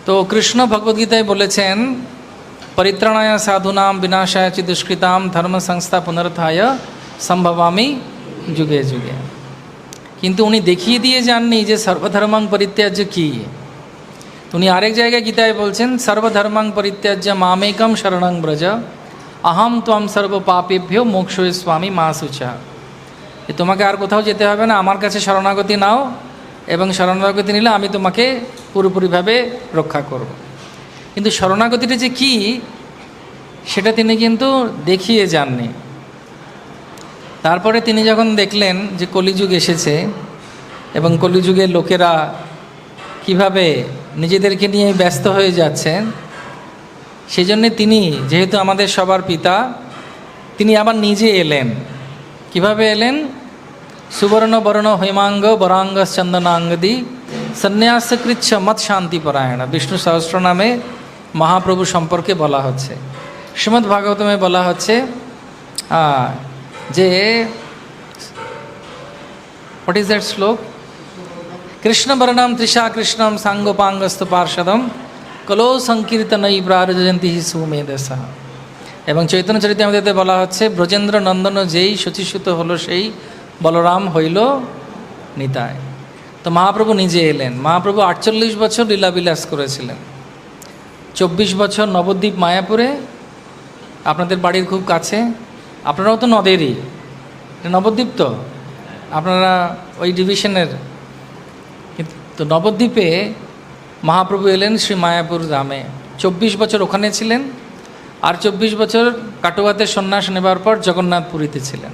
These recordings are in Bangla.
তো কৃষ্ণ ভগবদ্গীতায় বলেছেন, পরিত্রাণায় সাধুনাম বিনাশায় চ দুষ্কৃতাম ধর্ম সংস্থা পুনরুত্থায় সম্ভবামি যুগে যুগে। কিন্তু উনি দেখিয়ে দিয়ে যাননি যে সর্বধর্মাং পরিত্যাজ্য কী। উনি আরেক জায়গায় গীতায় বলছেন, সর্বধর্মাং পরিত্যাজ্য মামেকম শরণং ব্রজ আহম ত্বম সর্ব পাপেভ্যো মোক্ষয়িষ্যামি মা শুচা। তোমাকে আর কোথাও যেতে হবে না, আমার কাছে শরণাগতি নাও, এবং শরণাগতি নিলে আমি তোমাকে পুরোপুরিভাবে রক্ষা করব। কিন্তু শরণাগতিটা যে কী সেটা তিনি কিন্তু দেখিয়ে যাননি। তারপরে তিনি যখন দেখলেন যে কলিযুগ এসেছে এবং কলিযুগের লোকেরা কিভাবে নিজেদেরকে নিয়ে ব্যস্ত হয়ে যাচ্ছেন, সেই জন্যে তিনি, যেহেতু আমাদের সবার পিতা, তিনি আবার নিজে এলেন। কিভাবে এলেন? সুবর্ণ বর্ণ হৈমাঙ্গ বরাঙ্গ চন্দনাঙ্গদি সন্ন্যাসকৃচ্ছ মত শান্তি পরায়ণ। বিষ্ণু সহস্র নামে মহাপ্রভু সম্পর্কে বলা হচ্ছে। শ্রীমদ্ ভাগবতমে বলা হচ্ছে যে, হোয়াট ইজ দ্যাট শ্লোক? কৃষ্ণ বর্ণম তৃষা কৃষ্ণম সাঙ্গোপাঙ্গস্থ পার্ষদম কলো সংকীর্তনই প্রারজয়ন্তী সুমেধসা। এবং চৈতন্য চরিতামৃতে বলা হচ্ছে, ব্রজেন্দ্র নন্দন যেই শচীসূত হলো সেই বলরাম হইল নিতায়। তো মহাপ্রভু নিজে এলেন। মহাপ্রভু 48 বছর লীলাবিলাস করেছিলেন। 24 বছর নবদ্বীপ মায়াপুরে, আপনাদের বাড়ির খুব কাছে। আপনারাও তো নদেরই, নবদ্বীপ তো আপনারা ওই ডিভিশনের। তো নবদ্বীপে মহাপ্রভু এলেন শ্রী মায়াপুর ধামে। 24 বছর ওখানে ছিলেন, আর 24 বছর কাটোয়াতে সন্ন্যাস নেবার পর জগন্নাথপুরীতে ছিলেন।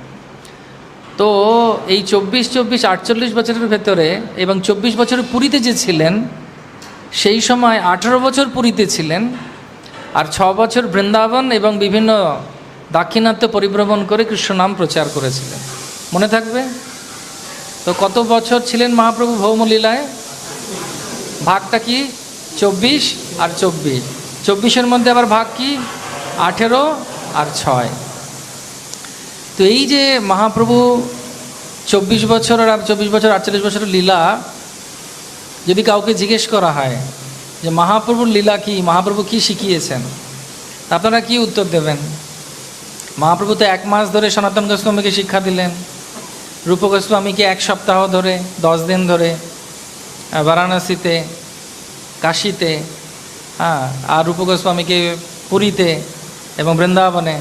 তো এই 24-48 বছরের ভেতরে, এবং 24 বছরের পুরীতে যে ছিলেন, সেই সময় 18 বছর পুরীতে ছিলেন, আর 6 বছর বৃন্দাবন এবং বিভিন্ন দাক্ষিণাত্য পরিভ্রমণ করে কৃষ্ণ নাম প্রচার করেছিলেন। মনে থাকবে তো কত বছর ছিলেন মহাপ্রভু ভৌমলীলায়? ভাগটা কি? 24 আর 24। 24-এর মধ্যে আবার ভাগ কি? 18 আর 6। তো এই যে মহাপ্রভু 24 বছর আর 24 বছর 48 বছরের লীলা, যদি কাউকে জিজ্ঞেস করা হয় যে মহাপ্রভুর লীলা কি, মহাপ্রভু কি শিখিয়েছেন, আপনারা কি উত্তর দেবেন? মহাপ্রভু তো 1 মাস ধরে সনাতন গোস্বামীকে শিক্ষা দিলেন, রূপ গোস্বামীকে 1 সপ্তাহ ধরে, 10 দিন ধরে বারাণসীতে, কাশীতে, আর রূপ গোস্বামীকে পুরীতে এবং বৃন্দাবনে।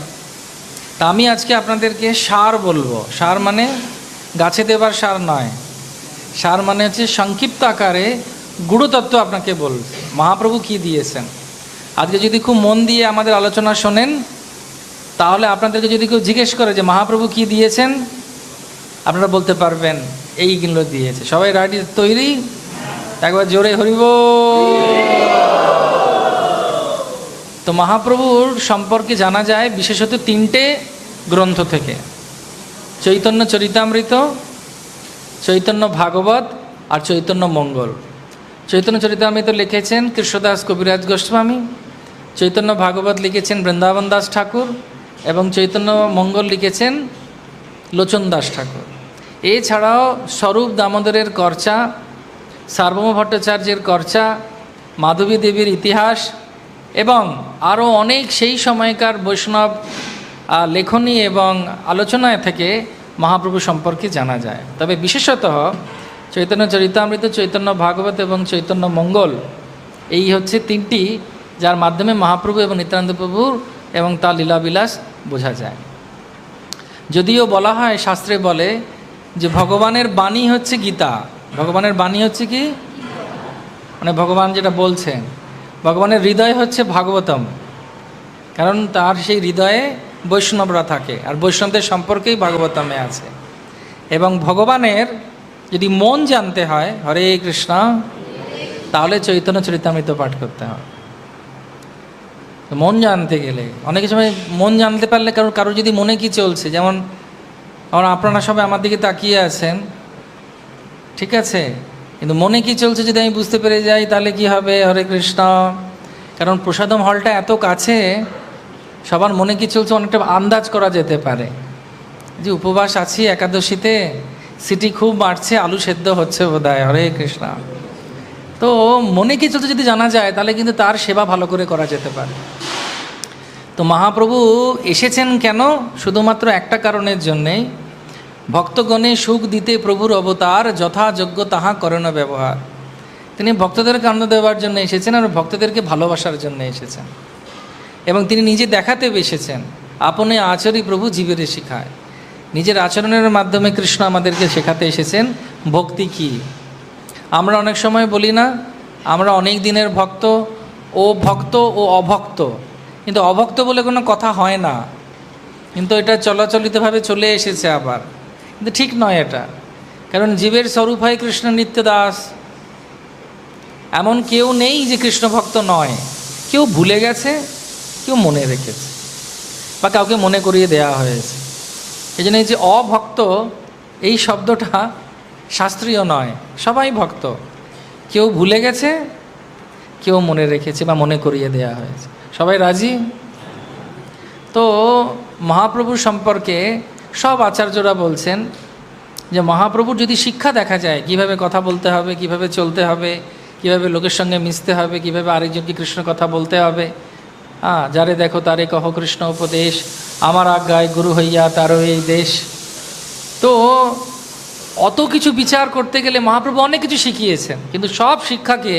তা আমি আজকে আপনাদেরকে সার বলবো। সার মানে গাছে দেবার সার নয়, সার মানে হচ্ছে সংক্ষিপ্ত আকারে গুরুতত্ত্ব আপনাকে বলব মহাপ্রভু কি দিয়েছেন। আজকে যদি খুব মন দিয়ে আমাদের আলোচনা শোনেন, তাহলে আপনাদেরকে যদি কেউ জিজ্ঞেস করে যে মহাপ্রভু কি দিয়েছেন, আপনারা বলতে পারবেন এইগুলো দিয়েছে। সবাই রাডি, তৈরি? একবার জোরে হরিব। তো মহাপ্রভুর সম্পর্কে জানা যায় বিশেষত 3টে গ্রন্থ থেকে: চৈতন্য চরিতামৃত, চৈতন্য ভাগবত আর চৈতন্য মঙ্গল। চৈতন্য চরিতামৃত লিখেছেন কৃষ্ণদাস কবিরাজ গোস্বামী, চৈতন্য ভাগবত লিখেছেন বৃন্দাবন দাস ঠাকুর, এবং চৈতন্য মঙ্গল লিখেছেন লোচন দাস ঠাকুর। এছাড়াও স্বরূপ দামোদরের কর্চা, সার্বভৌম ভট্টাচার্যের কর্চা, মাধবী দেবীর ইতিহাস এবং আরও অনেক সেই সময়কার বৈষ্ণব লেখনী এবং আলোচনায় থেকে মহাপ্রভু সম্পর্কে জানা যায়। তবে বিশেষত চৈতন্য চরিতামৃত, চৈতন্য ভাগবত এবং চৈতন্য মঙ্গল, এই হচ্ছে 3টি যার মাধ্যমে মহাপ্রভু এবং নিত্যানন্দ প্রভুর এবং তার লীলাবিলাস বোঝা যায়। যদিও বলা হয়, শাস্ত্রে বলে যে ভগবানের বাণী হচ্ছে গীতা। ভগবানের বাণী হচ্ছে কি? মানে ভগবান যেটা বলছেন, ভগবানের হৃদয় হচ্ছে ভাগবতম, কারণ তার সেই হৃদয়ে বৈষ্ণবরা থাকে, আর বৈষ্ণবদের সম্পর্কেই ভাগবতমে আছে। এবং ভগবানের যদি মন জানতে হয়, হরে কৃষ্ণ, তাহলে চৈতন্য চরিতামৃত পাঠ করতে হয়। মন জানতে গেলে অনেক সময় মন জানতে পারলে, কারো যদি মনে কি চলছে, যেমন আপনারা সবাই আমার দিকে তাকিয়ে আছেন, ঠিক আছে, কিন্তু মনে কি চলছে যদি আমি বুঝতে পেরে যাই, তাহলে কি হবে? হরে কৃষ্ণ। কারণ প্রসাদম হলটা এত কাছে, সবার মনে কি চলছে অনেকটা আন্দাজ করা যেতে পারে। যে উপবাস আছি একাদশীতে, সিটি খুব মারছে, আলু সেদ্ধ হচ্ছে বোধহয়, হরে কৃষ্ণ। তো মনে কিছু যদি জানা যায় তাহলে কিন্তু তার সেবা ভালো করে করা যেতে পারে। তো মহাপ্রভু এসেছেন কেন? শুধুমাত্র একটা কারণের জন্যেই, ভক্তগণে সুখ দিতে প্রভুর অবতার, যথাযোগ্য তাহা করেন ব্যবহার। তিনি ভক্তদেরকে আনন্দ দেওয়ার জন্য এসেছেন আর ভক্তদেরকে ভালোবাসার জন্য এসেছেন, এবং তিনি নিজে দেখাতে এসেছেন আপনি আচরি প্রভু জীবের শিখায়। নিজের আচরণের মাধ্যমে কৃষ্ণ আমাদেরকে শেখাতে এসেছেন ভক্তি কী। আমরা অনেক সময় বলি না, আমরা অনেক দিনের ভক্ত, ও ভক্ত ও অভক্ত, কিন্তু অভক্ত বলে কোনো কথা হয় না, কিন্তু এটা চলাচলিতভাবে চলে এসেছে আবার, কিন্তু ঠিক নয় এটা। কারণ জীবের স্বরূপ হয় কৃষ্ণ নিত্য দাস। এমন কেউ নেই যে কৃষ্ণ ভক্ত নয়। কেউ ভুলে গেছে, কেউ মনে রেখেছে, বা কাউকে মনে করিয়ে দেওয়া হয়েছে। এই জন্য এই যে অভক্ত এই শব্দটা শাস্ত্রীয় নয়, সবাই ভক্ত। কেউ ভুলে গেছে, কেউ মনে রেখেছে বা মনে করিয়ে দেওয়া হয়েছে। সবাই রাজি? তো মহাপ্রভুর সম্পর্কে সব আচার্যরা বলছেন যে মহাপ্রভুর যদি শিক্ষা দেখা যায়, কিভাবে কথা বলতে হবে, কিভাবে চলতে হবে, কিভাবে লোকের সঙ্গে মিশতে হবে, কিভাবে আরেকজনকে কৃষ্ণ কথা বলতে হবে। যারে দেখো তারে কহ কৃষ্ণ উপদেশ, আমার আজ্ঞায় গুরু হইয়া তারও এই দেশ। তো অত কিছু বিচার করতে গেলে মহাপ্রভু অনেক কিছু শিখিয়েছেন, কিন্তু সব শিক্ষাকে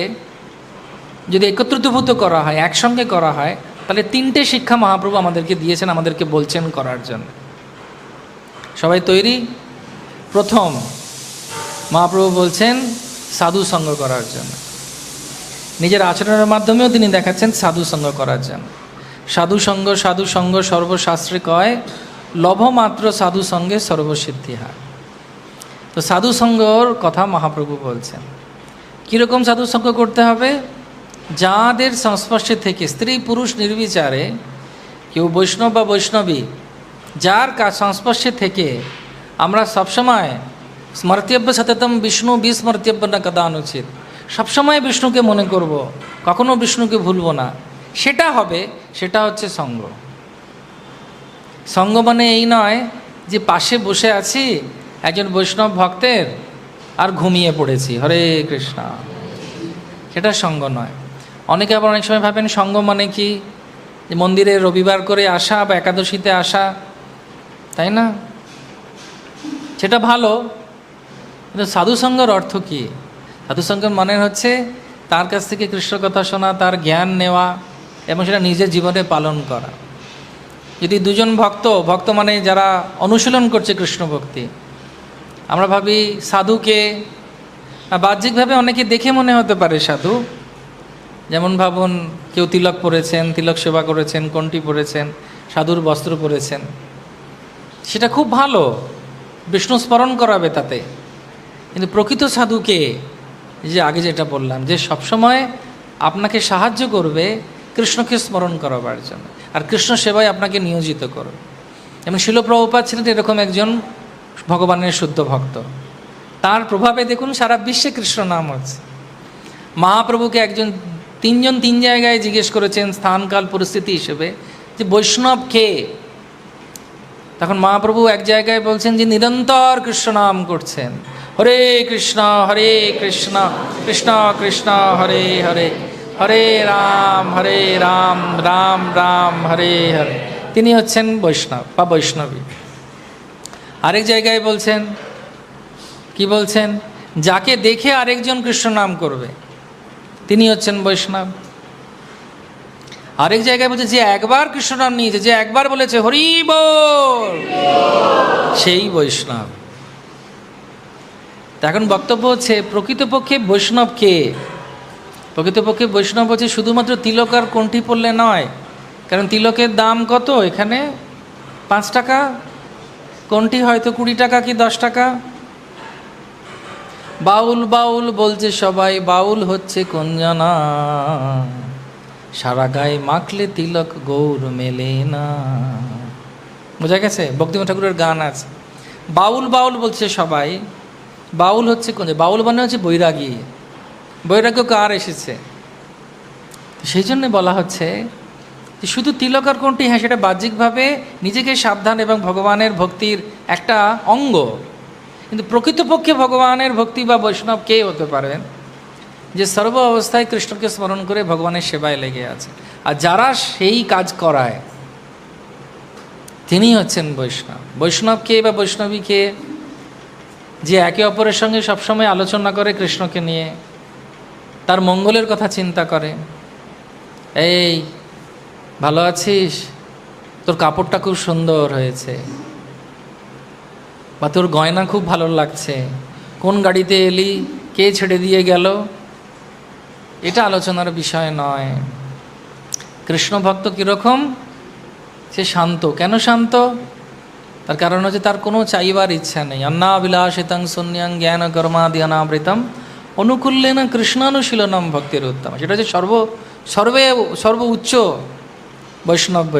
যদি একত্রিতভূত করা হয়, একসঙ্গে করা হয়, তাহলে তিনটে শিক্ষা মহাপ্রভু আমাদেরকে দিয়েছেন, আমাদেরকে বলছেন করার জন্য। সবাই তৈরি? প্রথম, মহাপ্রভু বলছেন সাধু সঙ্গ করার জন্য। নিজের আচরণের মাধ্যমেও তিনি দেখাচ্ছেন সাধু সঙ্গ করার জন্য। সাধু সঙ্গ সর্বশাস্ত্রে কয়, লভমাত্র সাধু সঙ্গে সর্বসিদ্ধি হয়। তো সাধু সঙ্গর কথা মহাপ্রভু বলছেন। কীরকম সাধু সঙ্গ করতে হবে? যাদের সংস্পর্শে থেকে, স্ত্রী পুরুষ নির্বিচারে, কেউ বৈষ্ণব বা বৈষ্ণবী, যার সংস্পর্শে থেকে আমরা সবসময় স্মর্তব্য সততম বিষ্ণু বিস্মর্তব্য না কদানুচিত, সবসময় বিষ্ণুকে মনে করব, কখনো বিষ্ণুকে ভুলব না, সেটা হবে, সেটা হচ্ছে সঙ্গ। সঙ্গ মানে এই নয় যে পাশে বসে আছি একজন বৈষ্ণব ভক্তের আর ঘুমিয়ে পড়েছি, হরে কৃষ্ণ, সেটা সঙ্গ নয়। অনেকে আবার অনেক সময় ভাবেন সঙ্গ মানে কি, যে মন্দিরে রবিবার করে আসা বা একাদশীতে আসা, তাই না? সেটা ভালো, কিন্তু সাধুসঙ্গের অর্থ কী? সাধুসঙ্গের মানে হচ্ছে তার কাছ থেকে কৃষ্ণ কথা শোনা, তার জ্ঞান নেওয়া এবং সেটা নিজের জীবনে পালন করা। যদি দুজন ভক্ত মানে যারা অনুশীলন করছে কৃষ্ণ ভক্তি, আমরা ভাবি সাধুকে, বাহ্যিকভাবে অনেকে দেখে মনে হতে পারে সাধু, যেমন ভাবুন কেউ তিলক পরেছেন, তিলক সেবা করেছেন, কণ্ঠি পরেছেন, সাধুর বস্ত্র পরেছেন, সেটা খুব ভালো, বিষ্ণু স্মরণ করাবে তাতে। কিন্তু প্রকৃত সাধুকে, যে আগে যেটা বললাম, যে সবসময় আপনাকে সাহায্য করবে কৃষ্ণকে স্মরণ করাবার জন্য, আর কৃষ্ণ সেবায় আপনাকে নিয়োজিত করবে। এবং শিল প্রভুপাদ ছিলেন এরকম একজন ভগবানের শুদ্ধ ভক্ত। তার প্রভাবে দেখুন সারা বিশ্বে কৃষ্ণ নাম হচ্ছে। মহাপ্রভুকে তিনজন তিন জায়গায় জিজ্ঞেস করেছেন স্থানকাল পরিস্থিতি হিসেবে যে বৈষ্ণব কে। তখন মহাপ্রভু এক জায়গায় বলছেন যে নিরন্তর কৃষ্ণ নাম করছেন, হরে কৃষ্ণ কৃষ্ণ কৃষ্ণ হরে হরে, হরে রাম রাম রাম হরে হরে, তিনি হচ্ছেন বৈষ্ণব বা বৈষ্ণবী। আরেক জায়গায় বলছেন, কি বলছেন? যাকে দেখে আরেকজন কৃষ্ণ নাম করবে তিনি হচ্ছেন বৈষ্ণব। আরেক জায়গায় বলছে যে একবার কৃষ্ণ নাম নিয়েছে, যে একবার বলেছে হরি বল, সেই বৈষ্ণব। এখন বক্তব্য হচ্ছে প্রকৃতপক্ষে বৈষ্ণব কে? প্রকৃতপক্ষে বৈষ্ণব হচ্ছে শুধুমাত্র তিলক আর কণ্ঠি পড়লে নয়, কারণ তিলকের দাম কত এখানে? 5 টাকা, কণ্ঠি হয়তো 20 টাকা কি 10 টাকা। বাউল বাউল বলছে সবাই, বাউল হচ্ছে কোন জানা, সারা গায়ে মাখলে তিলক গৌর মেলে না। বোঝা গেছে? বক্তিময় ঠাকুরের গান আছে, বাউল বাউল বলছে সবাই, বাউল হচ্ছে কোন? বাউল মানে হচ্ছে বৈরাগী। বৈরাগ্য কার এসেছে? সেই জন্যে বলা হচ্ছে যে শুধু তিলক আর কোনটি, হ্যাঁ সেটা বাহ্যিকভাবে নিজেকে সাবধান এবং ভগবানের ভক্তির একটা অঙ্গ, কিন্তু প্রকৃতপক্ষে ভগবানের ভক্তি বা বৈষ্ণব কে হতে পারেন? যে সর্ব অবস্থায় কৃষ্ণকে স্মরণ করে ভগবানের সেবায় লেগে আছে। আর যারা সেই কাজ করায় তিনি হচ্ছেন বৈষ্ণব। বৈষ্ণব কে বা বৈষ্ণবী কে? যে একে অপরের সঙ্গে সবসময় আলোচনা করে কৃষ্ণকে নিয়ে, তার মঙ্গলের কথা চিন্তা করে। এই ভালো আছিস? তোর কাপড়টা খুব সুন্দর হয়েছে, বা তোর গয়না খুব ভালো লাগছে, কোন গাড়িতে এলি, কে ছেড়ে দিয়ে গেল, এটা আলোচনার বিষয় নয়। কৃষ্ণ ভক্ত কীরকম? সে শান্ত। কেন শান্ত? তার কারণ হচ্ছে তার কোনো চাইবার ইচ্ছা নেই। অন্নাবিলাসিতং শূন্যং জ্ঞান কর্মাদি অনাবৃতম অনুকূল্যেন কৃষ্ণানুশীলনম ভক্তির উত্তম। সেটা হচ্ছে সর্ব উচ্চ বৈষ্ণব।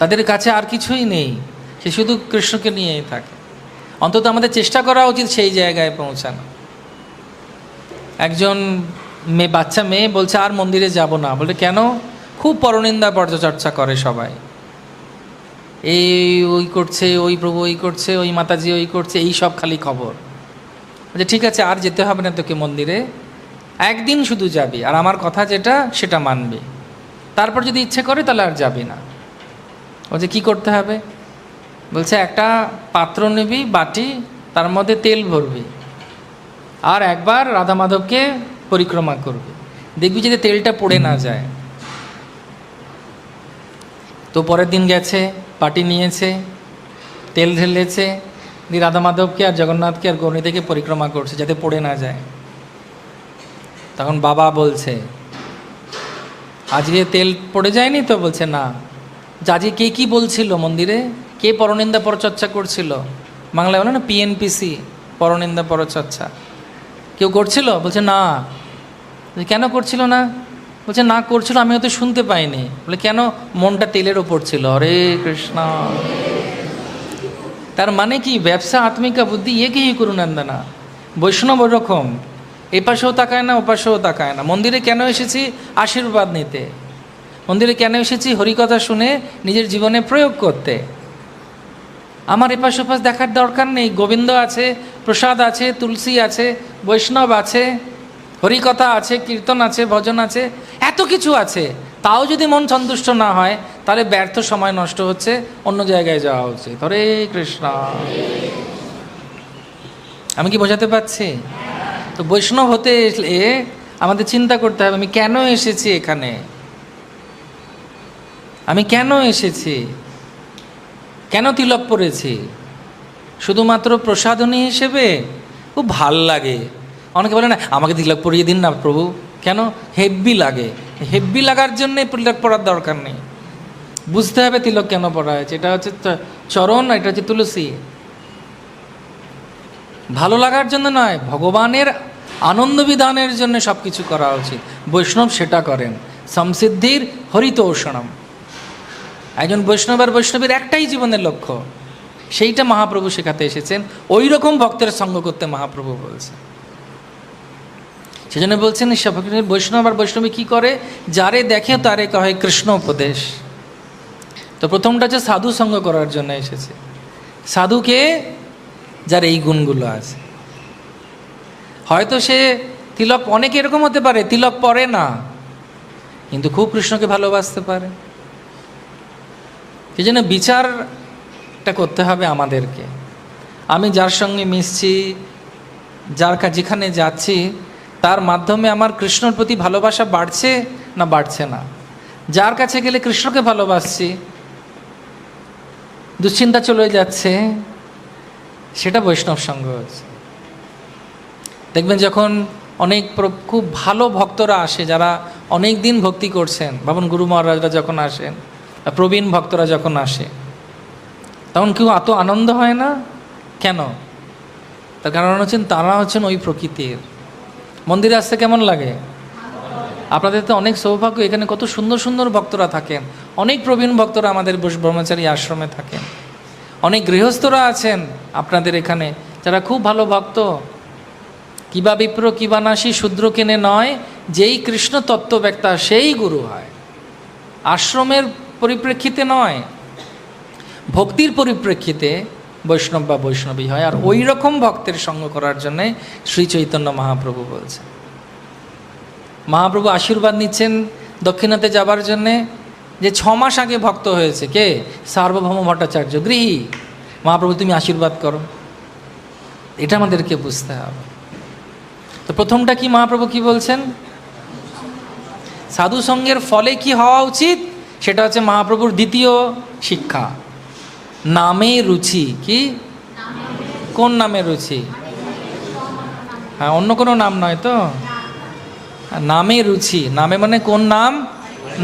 তাদের কাছে আর কিছুই নেই, সে শুধু কৃষ্ণকে নিয়েই থাকে। অন্তত আমাদের চেষ্টা করা উচিত সেই জায়গায় পৌঁছানো। একজন বাচ্চা মেয়ে বলছে আর মন্দিরে যাব না। বলে কেন? খুব পরনিন্দা পরচর্চা করে সবাই, এই ওই করছে, ওই প্রভু ওই করছে, ওই মাতাজি ওই করছে, এই সব খালি খবর। বলছে ঠিক আছে, আর যেতে হবে না তোকে মন্দিরে, একদিন শুধু যাবি, আর আমার কথা যেটা সেটা মানবি, তারপর যদি ইচ্ছে করে তাহলে আর যাবি না। বলছে কী করতে হবে? বলছে একটা পাত্র নিবি, বাটি, তার মধ্যে তেল ভরবি, আর একবার রাধা মাধবকে পরিক্রমা করবি, দেখবি যদি তেলটা পড়ে না যায়। তো পরের দিন গেছে, বাটি নিয়েছে, তেল ঢেলেছে, দিয়ে রাধা মাধবকে আর জগন্নাথকে আর গৌরীদেবকে পরিক্রমা করছে যাতে পড়ে না যায়। তখন বাবা বলছে আজকে তেল পড়ে যায়নি তো? বলছে না। আজকে কে কী বলছিল মন্দিরে? কে পরনিন্দা পরচর্চা করছিল? বাংলায় বলে না পিএনপিসি, পরনিন্দা পরচর্চা, কেউ করছিল? বলছে না। কেন করছিল না? বলছে না করছিল, আমি হয়তো শুনতে পাইনি। বলে কেন? মনটা তেলের ওপর ছিল। হরে কৃষ্ণ। তার মানে কি? ব্যবসা আত্মিকা বুদ্ধি এ কি করুনন্দনা। বৈষ্ণব ওরকম, এপাশেও তাকায় না ওপাশেও তাকায় না। মন্দিরে কেন এসেছি? আশীর্বাদ নিতে। মন্দিরে কেন এসেছি? হরিকথা শুনে নিজের জীবনে প্রয়োগ করতে। আমার এপাশ ওপাশ দেখার দরকার নেই। গোবিন্দ আছে, প্রসাদ আছে, তুলসী আছে, বৈষ্ণব আছে, হরিকথা আছে, কীর্তন আছে, ভজন আছে, এত কিছু আছে। তাও যদি মন সন্তুষ্ট না হয় তাহলে ব্যর্থ সময় নষ্ট হচ্ছে, অন্য জায়গায় যাওয়া উচিত। হরে কৃষ্ণ। আমি কি বোঝাতে পারছি? তো বৈষ্ণব হতে এলে আমাদের চিন্তা করতে হবে আমি কেন এসেছি এখানে, আমি কেন এসেছি, কেন তিলক পরেছি? শুধুমাত্র প্রসাধনী হিসেবে? খুব ভাল লাগে। অনেকে বলে না আমাকে তিলক পরিয়ে দিন না প্রভু। কেন? হেব্বি লাগে। হেব্বি লাগার জন্যে তিলক পরার দরকার নেই। বুঝতে হবে তিলক কেন পরা হয়েছে। এটা হচ্ছে চরণ, এটা হচ্ছে তুলসী। ভালো লাগার জন্য নয়, ভগবানের আনন্দ বিধানের জন্য সব কিছু করা উচিত। বৈষ্ণব সেটা করেন। সমসিদ্ধির হরিতোষণম। একজন বৈষ্ণব আর বৈষ্ণবের একটাই জীবনের লক্ষ্য, সেইটা মহাপ্রভু শেখাতে এসেছেন। ওই রকম ভক্তের সঙ্গ করতে মহাপ্রভু বলছেন। সেজন্য বলছেন বৈষ্ণব আর বৈষ্ণবী কী করে? যারে দেখে তারে কহে কৃষ্ণ উপদেশ। তো প্রথমটা হচ্ছে সাধু সঙ্গ করার জন্য এসেছে। সাধুকে যার এই গুণগুলো আছে। হয়তো সে তিলক, অনেকে এরকম হতে পারে তিলক পরে না কিন্তু খুব কৃষ্ণকে ভালোবাসতে পারে। সেই জন্য বিচারটা করতে হবে আমাদেরকে। আমি যার সঙ্গে মিশছি, যেখানে যাচ্ছি, তার মাধ্যমে আমার কৃষ্ণর প্রতি ভালোবাসা বাড়ছে না বাড়ছে না। যার কাছে গেলে কৃষ্ণকে ভালোবাসছি, দুশ্চিন্তা চলে যাচ্ছে, সেটা বৈষ্ণব সঙ্গ হচ্ছে। দেখবেন যখন অনেক খুব ভালো ভক্তরা আসে, যারা অনেক দিন ভক্তি করছেন, ভাবুন গুরু মহারাজরা যখন আসেন, প্রবীণ ভক্তরা যখন আসে, তখন কেউ এত আনন্দ হয় না কেন? তার কারণ হচ্ছেন তারা হচ্ছেন ওই প্রকৃতির। মন্দিরে আসতে কেমন লাগে? আপনাদের তো অনেক সৌভাগ্য, এখানে কত সুন্দর সুন্দর ভক্তরা থাকেন। অনেক প্রবীণ ভক্তরা আমাদের ব্রহ্মচারী আশ্রমে থাকেন। অনেক গৃহস্থরা আছেন আপনাদের এখানে যারা খুব ভালো ভক্ত। কিবা বিপ্র কিবা নাসী শূদ্র কেনে নয়, যেই কৃষ্ণ তত্ত্বব্যক্তা সেই গুরু হয়। আশ্রমের পরিপ্রেক্ষিতে নয়, ভক্তির পরিপ্রেক্ষিতে বৈষ্ণব বা বৈষ্ণবী হয়। আর ওই রকম ভক্তের সঙ্গ করার জন্যে শ্রী চৈতন্য মহাপ্রভু বলছে। মহাপ্রভু আশীর্বাদ নিচ্ছেন দক্ষিণাতে যাবার জন্যে, যে 6 মাস আগে ভক্ত হয়েছে কে? সার্বভৌম ভট্টাচার্য গৃহী। মহাপ্রভু তুমি আশীর্বাদ করো, এটা আমাদেরকে বুঝতে হবে। তো প্রথমটা কি মহাপ্রভু কি বলছেন? সাধু সঙ্গের ফলে কি হওয়া উচিত, সেটা হচ্ছে মহাপ্রভুর দ্বিতীয় শিক্ষা, নামে রুচি। কি? কোন নামে রুচি? হ্যাঁ, অন্য কোনো নাম নয় তো, নামে রুচি। নামে মানে কোন নাম?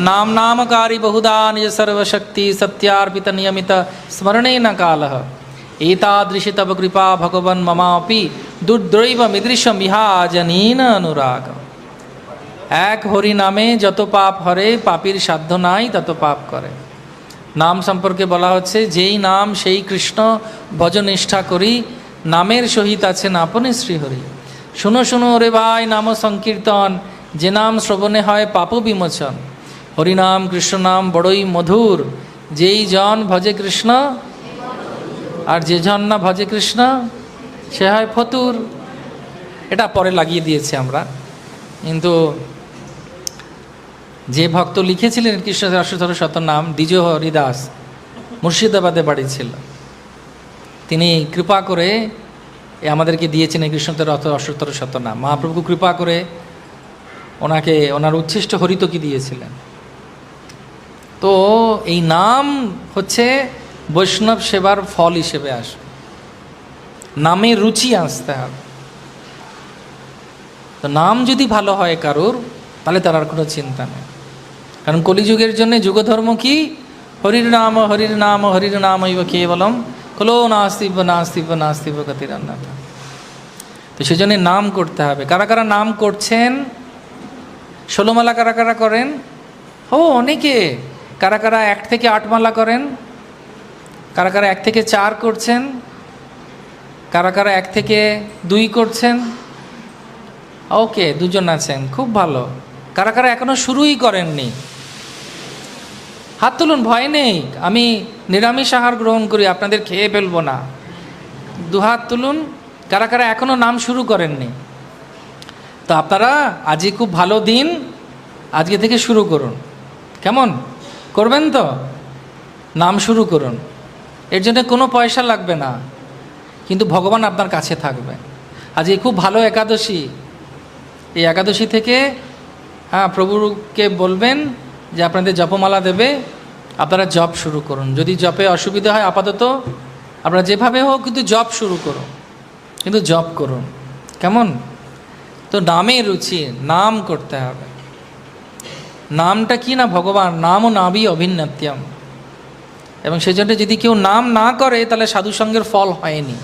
নাম নামকারী বহুধা নিজ সর্বশক্তি সত্যার্পিত নিয়মিত স্মরণে ন কালঃ এতাদৃশি তব কৃপা ভগবন মমাপি দুর্দ্রৈব মিদৃশম ইহাজনীন অনুরাগ। এক হরি নামে যত পাপ হরে, পাপীর সাধ্য নাই তত পাপ করে। নাম সম্পর্কে বলা হচ্ছে, যেই নাম সেই কৃষ্ণ ভজনিষ্ঠা করি, নামের সহিত আছেন আপনি শ্রীহরি। শুনো শুনো রে ভাই নাম সংকীর্তন, যে নাম শ্রবণে হয় পাপ বিমোচন। হরিনাম কৃষ্ণ নাম বড়ই মধুর, যেই জন ভজে কৃষ্ণ, আর যে জন না ভজে কৃষ্ণ সে হয় ফতুর। এটা পরে লাগিয়ে দিয়েছি আমরা, কিন্তু যে ভক্ত লিখেছিলেন কৃষ্ণ 813 নাম, দ্বিজ হরিদাস, মুর্শিদাবাদে বাড়ি ছিল, তিনি কৃপা করে আমাদেরকে দিয়েছেন এই কৃষ্ণের 813 নাম। মহাপ্রভু কৃপা করে ওনাকে ওনার উচ্ছিষ্ট হরিতকি দিয়েছিলেন। তো এই নাম হচ্ছে বৈষ্ণব সেবার ফল হিসেবে আসবে, নামে রুচি আসতে হবে। তো নাম যদি ভালো হয় কারোর, তাহলে তার আর কোনো চিন্তা নেই। কারণ কলিযুগের জন্য যুগধর্ম কি? হরির নাম হরির নাম হরির নাম ইব কেবলম কলো নাস্তিব নাস্তিব নাস্তিব গতিরান্নাথ। তো সেই জন্য নাম করতে হবে। কারা কারা নাম করছেন? 16 মালা কারা কারা করেন? ও অনেকে। কারা কারা 1 থেকে 8 মালা করেন? কারা কারা 1 থেকে 4 করছেন? কারা কারা 1 থেকে 2 করছেন? ওকে, 2 জন আছেন, খুব ভালো। কারা কারা এখনো শুরুই করেননি? হাত তুলুন, ভয় নেই। আমি নিরামিষ আহার গ্রহণ করি, আপনাদের খেয়ে ফেলবো না। 2 হাত তুলুন। কারা কারা এখনো নাম শুরু করেননি? তো আপনারা আজই খুব ভালো দিন, আজকে থেকে শুরু করুন। কেমন করবেন? তো নাম শুরু করুন। এর জন্য কোনো পয়সা লাগবে না, কিন্তু ভগবান আপনার কাছে থাকবে। আজকে খুব ভালো একাদশী। এই একাদশী থেকে প্রভুকে বলবেন যে আপনাদের জপমালা দেবে, আপনারা জপ শুরু করুন। যদি জপে অসুবিধা হয়, আপাতত আপনারা যেভাবে হোক কিন্তু জপ শুরু করুন, কিন্তু জপ করুন। কেমন? তো নামে রুচি, নাম করতে হবে। নামটা কি না? ভগবান নাম ও নাবি অভিন্নত্যম। এবং সেজন্য যদি কেউ নাম না করে, তাহলে সাধুসঙ্গের ফল হয়নি।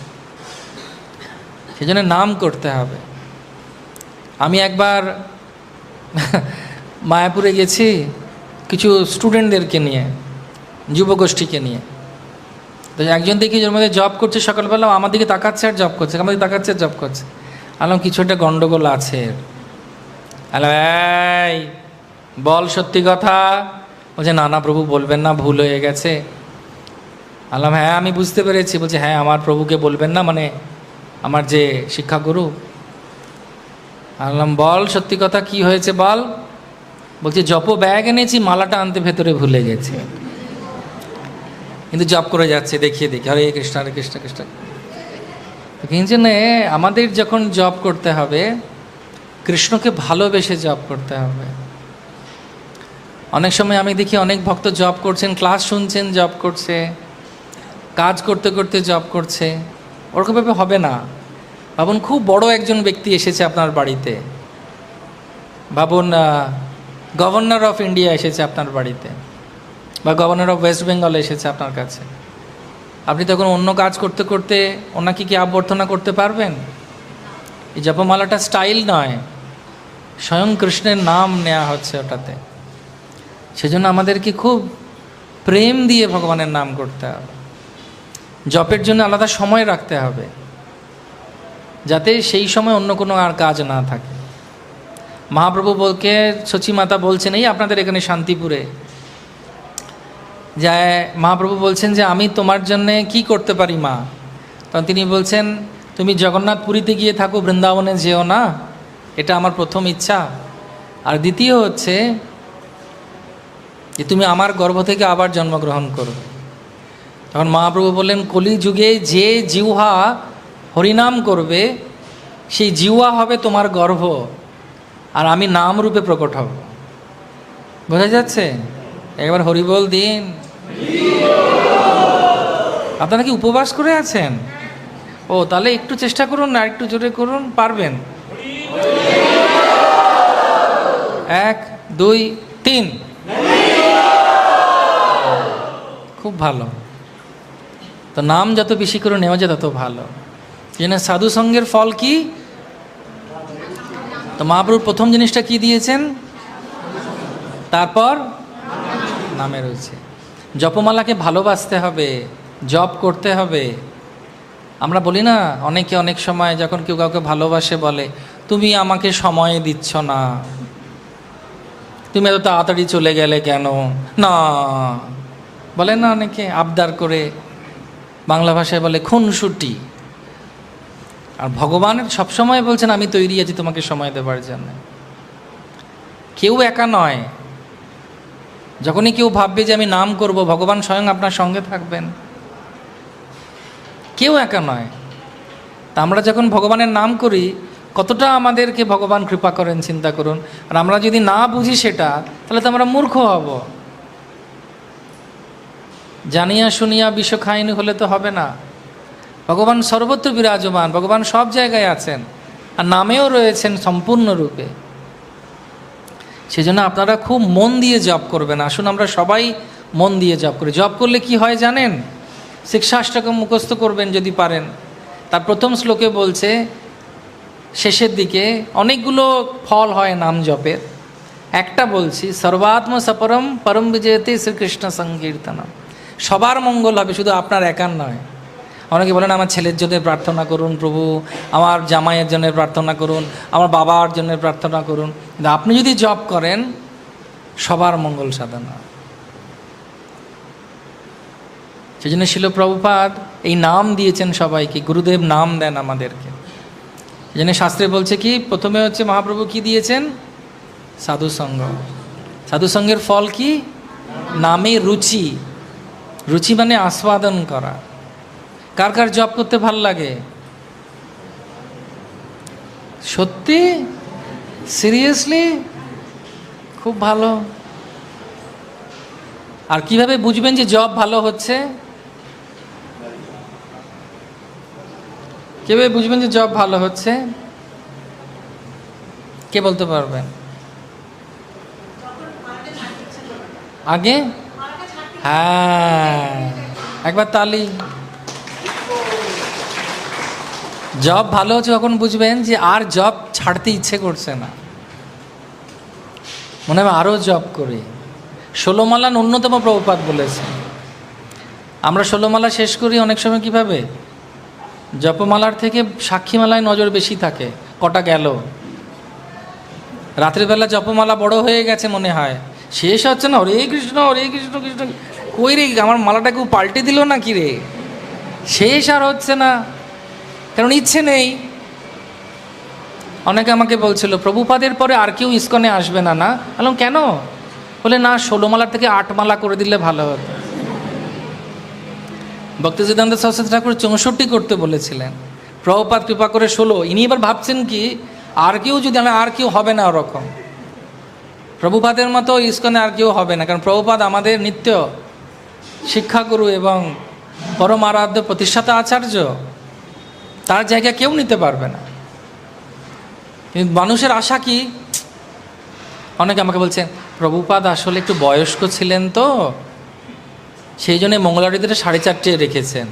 সেজন্য নাম করতে হবে। আমি একবার মায়াপুরে গেছি কিছু স্টুডেন্টদেরকে নিয়ে, যুবগোষ্ঠীকে নিয়ে। তো একজন দেখি ওর মধ্যে জব করছে, সকালবেলা আমার দিকে তাকাচ্ছে আর জব করছে, আমার দিকে তাকাচ্ছে আর জব করছে। আলাম কিছু একটা গণ্ডগোল আছে। আলাম এই বল সত্যি কথা। বলছে না না প্রভু বলবেন না, ভুল হয়ে গেছে। আলাম হ্যাঁ আমি বুঝতে পেরেছি। বলছে হ্যাঁ আমার প্রভুকে বলবেন না, মানে আমার যে শিক্ষাগুরু। আলাম বল সত্যি কথা, কি হয়েছে বল। বলছে জপ ব্যাগ এনেছি, মালাটা আনতে ভেতরে ভুলে গেছে, কিন্তু জপ করে যাচ্ছে দেখিয়ে দেখি হরে কৃষ্ণ হরে কৃষ্ণ কৃষ্ণ। কিন্তু আমাদের যখন জপ করতে হবে, কৃষ্ণকে ভালোবেসে জপ করতে হবে। অনেক সময় আমি দেখি অনেক ভক্ত জপ করছেন, ক্লাস শুনছেন, জপ করছে, কাজ করতে করতে জপ করছে। ওরকমভাবে হবে না। ভাবুন খুব বড় একজন ব্যক্তি এসেছে আপনার বাড়িতে, ভাবুন গভর্নর অফ ইন্ডিয়া এসেছে আপনার বাড়িতে, বা গভর্নর অফ ওয়েস্ট বেঙ্গল এসেছে আপনার কাছে। আপনি তখন অন্য কাজ করতে করতে ওনাকে কি অভ্যর্থনা করতে পারবেন? এই জপমালাটা স্টাইল নয়, স্বয়ং কৃষ্ণের নাম নেওয়া হচ্ছে ওটাতে। সেজন্য আমাদেরকে খুব প্রেম দিয়ে ভগবানের নাম করতে হবে। জপের জন্য আলাদা সময় রাখতে হবে, যাতে সেই সময় অন্য কোনো আর কাজ না থাকে। মহাপ্রভু বলকে সচিমাতা বলছেন, এই আপনাদের এখানে শান্তিপুরে যায়, মহাপ্রভু বলছেন যে আমি তোমার জন্যে কি করতে পারি মা। তখন তিনি বলছেন, তুমি জগন্নাথ পুরীতে গিয়ে থাকো, বৃন্দাবনে যেও না, এটা আমার প্রথম ইচ্ছা। আর দ্বিতীয় হচ্ছে যে তুমি আমার গর্ভ থেকে আবার জন্মগ্রহণ করো। তখন মহাপ্রভু বললেন, কলিযুগে যে জিহ্বা হরিনাম করবে সেই জিহ্বা হবে তোমার গর্ভ, আর আমি নাম রূপে প্রকট হব। বোঝা যাচ্ছে? একবার হরিবল দিন। আপনারা কি উপবাস করে আছেন? ও, তাহলে একটু চেষ্টা করুন না, একটু জোরে করুন, পারবেন। 1 2 3। খুব ভালো। তো নাম যত বেশি করে নেওয়া যায় তত ভালো। জেনে সাধু সঙ্গের ফল কি? তো মহাপ্রভু প্রথম জিনিসটা কি দিয়েছেন? তারপর নামে রয়েছে। জপমালাকে ভালোবাসতে হবে, জপ করতে হবে। আমরা বলি না, অনেকে অনেক সময় যখন কেউ কাউকে ভালোবাসে বলে, তুমি আমাকে সময় দিচ্ছ না, তুমি এত তাড়াতাড়ি চলে গেলে কেন, না বলে না অনেকে আবদার করে, বাংলা ভাষায় বলে খুনসুটি। আর ভগবান সবসময় বলছেন, আমি তৈরি আছি তোমাকে সময় দেবার জন্য। কেউ একা নয়। যখনই কেউ ভাববে যে আমি নাম করব, ভগবান স্বয়ং আপনার সঙ্গে থাকবেন। কেউ একা নয়। তা আমরা যখন ভগবানের নাম করি, কতটা আমাদেরকে ভগবান কৃপা করেন চিন্তা করুন। আর আমরা যদি না বুঝি সেটা, তাহলে তো আমরা মূর্খ হব। জানিয়া শুনিয়া বিষ খাইনি হলে তো হবে না। ভগবান সর্বত্র বিরাজমান, ভগবান সব জায়গায় আছেন, আর নামেও রয়েছেন সম্পূর্ণরূপে। সেজন্য আপনারা খুব মন দিয়ে জপ করবেন। আসুন আমরা সবাই মন দিয়ে জপ করি। জপ করলে কি হয় জানেন? শিক্ষাষ্টকম মুখস্থ করবেন যদি পারেন। তার প্রথম শ্লোকে বলছে, শেষের দিকে অনেকগুলো ফল হয় নাম জপের। একটা বলছি, সর্বাত্ম সপরম পরম বিজয়তে শ্রীকৃষ্ণ সংকীর্তনম। সবার মঙ্গল হবে, শুধু আপনার একার নয়। অনেকে বলেন, আমার ছেলের জন্য প্রার্থনা করুন প্রভু, আমার জামাইয়ের জন্য প্রার্থনা করুন, আমার বাবার জন্য প্রার্থনা করুন। কিন্তু আপনি যদি জপ করেন, সবার মঙ্গল সাধনা। সেই জন্য শিল প্রভুপাদ এই নাম দিয়েছেন সবাইকে, গুরুদেব নাম দেন আমাদেরকে। এই জন্য শাস্ত্রে বলছে কি, প্রথমে হচ্ছে মহাপ্রভু কি দিয়েছেন? সাধুসঙ্গ। সাধুসঙ্গের ফল কি? নামে রুচি। রুচি মানে আস্বাদন করা। কার কার জপ করতে ভাল লাগে? সত্যি? সিরিয়াসলি? খুব ভালো। আর কিভাবে বুঝবেন যে জপ ভালো হচ্ছে? কিভাবে বুঝবেন যে জব ভালো হচ্ছে? কে বলতে পারবেন? আগে? হ্যাঁ, একবার তালি। জব ভালো হচ্ছে কখন বুঝবেন? যে আর জব ছাড়তে ইচ্ছে করছে না, মনে হয় আরও জব করি। 16 মালা ন্যূনতম প্রভুপাদ বলেছে। আমরা 16 মালা শেষ করি অনেক সময় কিভাবে? জপমালার থেকে সাক্ষীমালায় নজর বেশি থাকে, কটা গেল। রাত্রিবেলা জপমালা বড় হয়ে গেছে মনে হয়, শেষ হচ্ছে না, হরে কৃষ্ণ কৃষ্ণ। কই রে, আমার মালাটা কেউ পাল্টে দিল না কি রে? শেষ আর হচ্ছে না, কারণ ইচ্ছে নেই। অনেকে আমাকে বলছিল, প্রভুপাদের পরে আর কেউ ইস্কনে আসবে না। না বললাম কেন? বলে না, 16 মালার থেকে 8 মালা করে দিলে ভালো হতো। ভক্তিসিদ্ধান্ত সরস্বতী ঠাকুর 64 করতে বলেছিলেন, প্রভুপাদ কৃপা করে 16। ইনি এবার ভাবছেন কি, আর কেউ যদি, আর কেউ হবে না ওরকম, প্রভুপাদের মতো ইস্কনে আর কেউ হবে না। কারণ প্রভুপাদ আমাদের নিত্য শিক্ষাগুরু এবং পরম আরাধ্য প্রতিষ্ঠাতা আচার্য, তার জায়গা কেউ নিতে পারবে না। কিন্তু মানুষের আশা কি? অনেকে আমাকে বলছেন, প্রভুপাদ আসলে একটু বয়স্ক ছিলেন তো, সেই জন্য মঙ্গলারতিতে 4:30 রেখেছেন,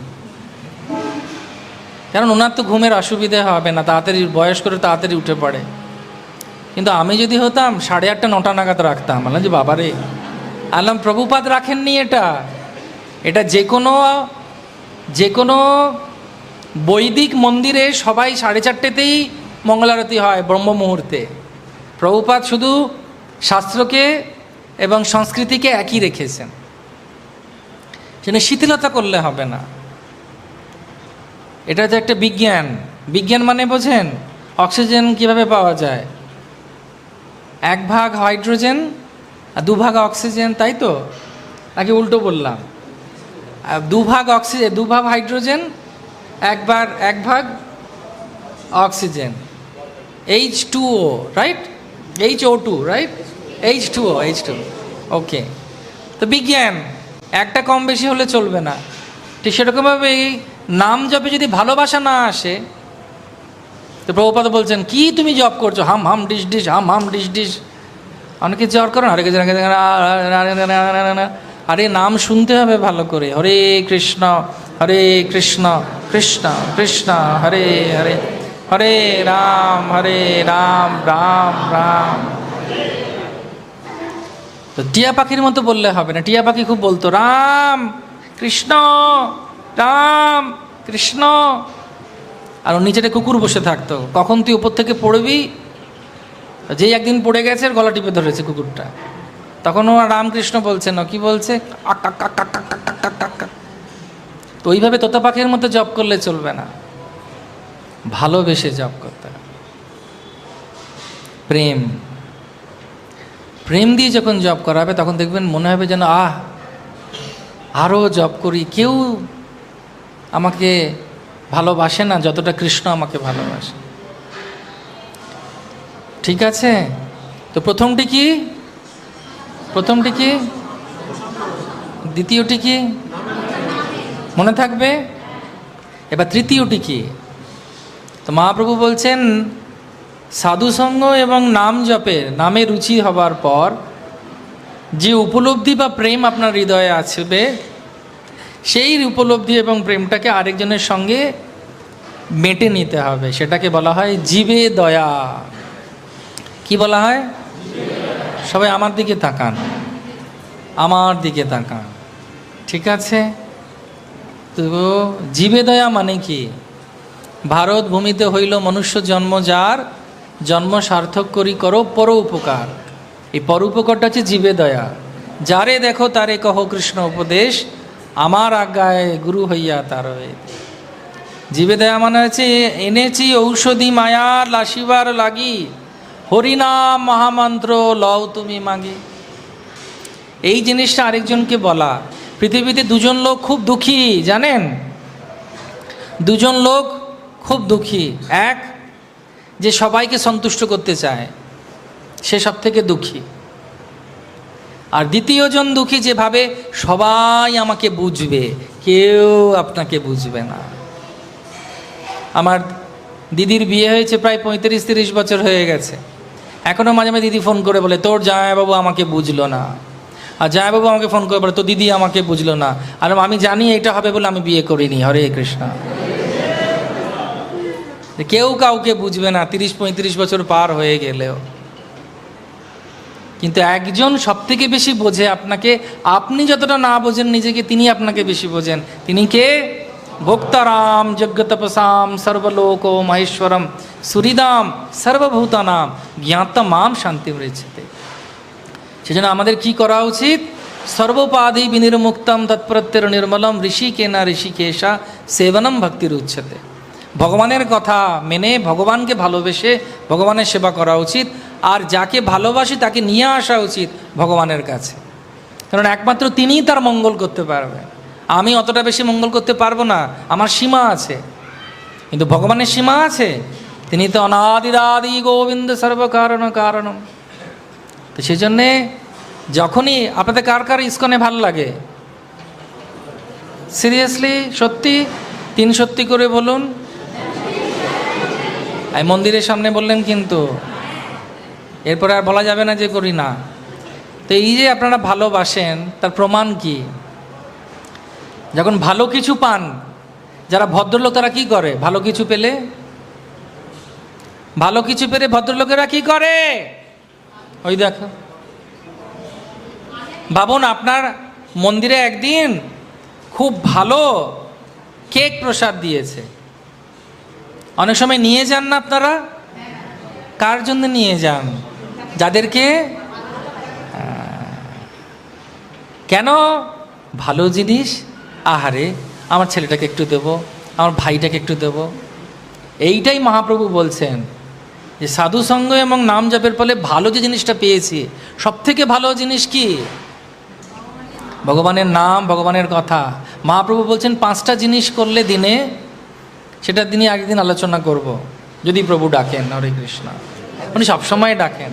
কারণ ওনার তো ঘুমের অসুবিধে হবে না, তাড়াতাড়ি বয়স করে তাড়াতাড়ি উঠে পড়ে। কিন্তু আমি যদি হতাম 8:30 9টা নাগাদ রাখতাম। বললাম যে বাবারে, আলাম প্রভুপাদ রাখেননি এটা। এটা যে কোনো বৈদিক মন্দিরে সবাই 4:30তেই মঙ্গলারতি হয়, ব্রহ্ম মুহূর্তে। প্রভুপাদ শুধু শাস্ত্রকে এবং সংস্কৃতিকে একই রেখেছেন। সেটা শিথিলতা করলে হবে না। এটা তো একটা বিজ্ঞান। বিজ্ঞান মানে বোঝেন, অক্সিজেন কিভাবে পাওয়া যায়, 1 ভাগ হাইড্রোজেন আর 2 ভাগ অক্সিজেন, তাই তো? নাকি উল্টো বললাম? 2 ভাগ অক্সিজেন, 2 ভাগ হাইড্রোজেন, 1 ভাগ oxygen, H2O, right? HO2, right? H2O, H2O, ওকে। তো বিজ্ঞান, একটা কম বেশি হলে চলবে না। ঠিক সেরকমভাবে এই নাম জপে যদি ভালোবাসা না আসে, তো প্রভুপাদ বলছেন কি তুমি জপ করছো, হাম হাম ডিস ডিস, হাম হাম ডিস ডিস। অনেকে জ্বর করো না, আরে নাম শুনতে হবে ভালো করে। হরে কৃষ্ণ কৃষ্ণ কৃষ্ণ হরে হরে, হরে রাম রাম রাম। তো টিয়া পাখির মতো বললে হবে না। টিয়া পাখি খুব বলতো রাম কৃষ্ণ কৃষ্ণ, আর ওর নিচেটা কুকুর বসে থাকতো, কখন তুই উপর থেকে পড়বি। যেই একদিন পড়ে গেছে, গলা টিপে ধরেছে কুকুরটা, তখন ও রামকৃষ্ণ বলছে না, কি বলছে, তো ওইভাবে তোতা পাখির মতো জপ করলে চলবে না, ভালোবেসে জপ করতে হবে। প্রেম, প্রেম দিয়ে যখন জপ করা হবে, তখন দেখবেন মনে হবে যেন আরও জপ করি। কেউ আমাকে ভালোবাসে না যতটা কৃষ্ণ আমাকে ভালোবাসে। ঠিক আছে? তো প্রথমটি কি, দ্বিতীয়টি কি মনে থাকবে? এবার তৃতীয়টি কি? তো মহাপ্রভু বলছেন সাধুসঙ্গ এবং নাম জপে, নামে রুচি হবার পর যে উপলব্ধি বা প্রেম আপনার হৃদয়ে আসবে, সেই উপলব্ধি এবং প্রেমটাকে আরেকজনের সঙ্গে মেটে নিতে হবে। সেটাকে বলা হয় জীবে দয়া। কি বলা হয়? সবাই আমার দিকে তাকান, আমার দিকে তাকান। ঠিক আছে? তো জীবে দয়া মানে কি? ভারত ভূমিতে হইল মনুষ্য জন্ম, যার জন্ম সার্থক করি করো পর উপকার। এই পর উপকারটা হচ্ছে জীবে দয়া। যারে দেখো তারে কহ কৃষ্ণ উপদেশ, আমার আজ্ঞায় গুরু হইয়া তার। জীবে দয়া মানে হচ্ছে এনেছি ঔষধি মায়ার লাসিবার লাগি, হরিনাম মহামন্ত্র লও তুমি মাগি। এই জিনিসটা আরেকজনকে বলা। পৃথিবীতে দুজন লোক খুব দুঃখী, জানেন? দুজন লোক খুব দুঃখী। এক, যে সবাইকে সন্তুষ্ট করতে চায়, সে সব থেকে দুঃখী। আর দ্বিতীয়জন দুঃখী, যে ভাবে সবাই আমাকে বুঝবে, কেউ আপনাকে বুঝবে না। আমার দিদির বিয়ে হয়েছে প্রায় 35-30 বছর হয়ে গেছে। এখনও মাঝে মাঝে দিদি ফোন করে বলে তোর জামাইবাবু আমাকে বুঝলো না, আর জামাইবাবু আমাকে ফোন করে বলে তোর দিদি আমাকে বুঝলো না। আর আমি জানি এটা হবে বলে আমি বিয়ে করিনি। হরে কৃষ্ণ। কেউ কাউকে বুঝবে না 30-35 বছর পার হয়ে গেলেও, কিন্তু একজন সব থেকে বেশি বোঝে আপনাকে। আপনি যতটা না বোঝেন নিজেকে, তিনি আপনাকে বেশি বোঝেন। তিনি কে? ভোক্তারাম যজ্ঞতপসাম সর্বলোক মহেশ্বরম সুহৃদাম সর্বভূতানাম জ্ঞাতমাম শান্তি মৃচ্ছতে। সেজন্য আমাদের কি করা উচিত? সর্বোপাধি বিনির্মুক্তম তৎপ্রত্যের নির্মলম ঋষিকেনা ঋষিকেশা সেবনম ভক্তির উচ্ছতে। ভগবানের কথা মেনে, ভগবানকে ভালোবেসে ভগবানের সেবা করা উচিত। আর যাকে ভালোবাসি তাকে নিয়ে আসা উচিত ভগবানের কাছে, কারণ একমাত্র তিনিই তার মঙ্গল করতে পারবেন। আমি অতটা বেশি মঙ্গল করতে পারবো না, আমার সীমা আছে, কিন্তু ভগবানের সীমা আছে। তিনি তো অনাদিরাদি গোবিন্দ সর্বকারণ কারণম। তো সেই জন্যে যখনই আপনাদের কার কার ইস্কনে ভালো লাগে, সিরিয়াসলি সত্যি 3 সত্যি করে বলুন। এই মন্দিরের সামনে বললেন কিন্তু, এরপরে আর বলা যাবে না যে করি না। তো এই যে আপনারা ভালোবাসেন, তার প্রমাণ কি? যখন ভালো কিছু পান, যারা ভদ্রলোক তারা কি করে? ভালো কিছু পেলে ভদ্রলোকেরা কি করে? ওই দেখো, ভাবুন আপনার মন্দিরে একদিন খুব ভালো কেক প্রসাদ দিয়েছে, অনেক সময় নিয়ে যান না আপনারা? কার জন্য নিয়ে যান? যাদেরকে, কেন? ভালো জিনিস, আহারে আমার ছেলেটাকে একটু দেবো, আমার ভাইটাকে একটু দেব। এইটাই মহাপ্রভু বলছেন যে সাধুসঙ্গ এবং নাম জপের ফলে ভালো যে জিনিসটা পেয়েছি, সবথেকে ভালো জিনিস কি? ভগবানের নাম, ভগবানের কথা। মহাপ্রভু বলছেন 5টা জিনিস করলে দিনে, সেটা তিনি একদিন আলোচনা করব, যদি প্রভু ডাকেন। হরে কৃষ্ণ। উনি সবসময় ডাকেন।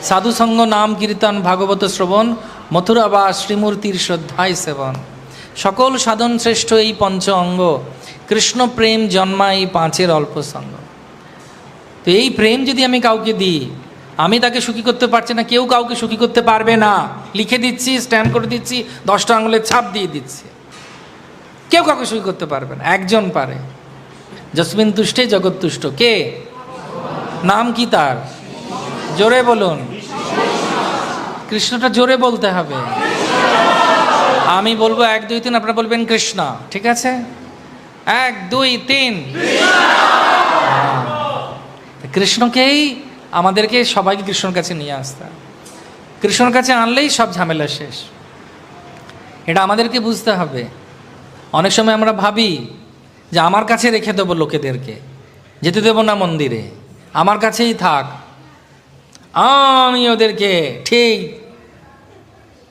সাধুসঙ্গ, নাম কীর্তন, ভাগবত শ্রবণ, মথুরা বা শ্রীমূর্তির শ্রদ্ধায় সেবন, সকল সাধন শ্রেষ্ঠ এই পঞ্চ অঙ্গ, কৃষ্ণ প্রেম জন্মা এই 5-এর অল্প সঙ্গ। তো এই প্রেম যদি আমি কাউকে দিই, আমি তাকে সুখী করতে পারছি না, কেউ কাউকে সুখী করতে পারবে না। লিখে দিচ্ছি, স্ট্যাম্প করে দিচ্ছি, 10টা আঙুলের ছাপ দিয়ে দিচ্ছি, কেউ কাউকে সুখী করতে পারবে না। একজন পারে, যস্মিন তুষ্টে জগৎ তুষ্ট। কে? নাম কি তার? জোরে বলুন। কৃষ্ণটা জোরে বলতে হবে। আমি বলবো 1 2 3, আপনারা বলবেন কৃষ্ণ। ঠিক আছে? 1 2 3। কৃষ্ণকেই আমাদেরকে সবাইকে কৃষ্ণর কাছে নিয়ে আসতে হবে। কৃষ্ণর কাছে আনলেই সব ঝামেলা শেষ। এটা আমাদেরকে বুঝতে হবে। অনেক সময় আমরা ভাবি যে আমার কাছে রেখে দেবো, লোকেদেরকে যেতে দেবো না মন্দিরে, আমার কাছেই থাক, আমি ওদেরকে। ঠিক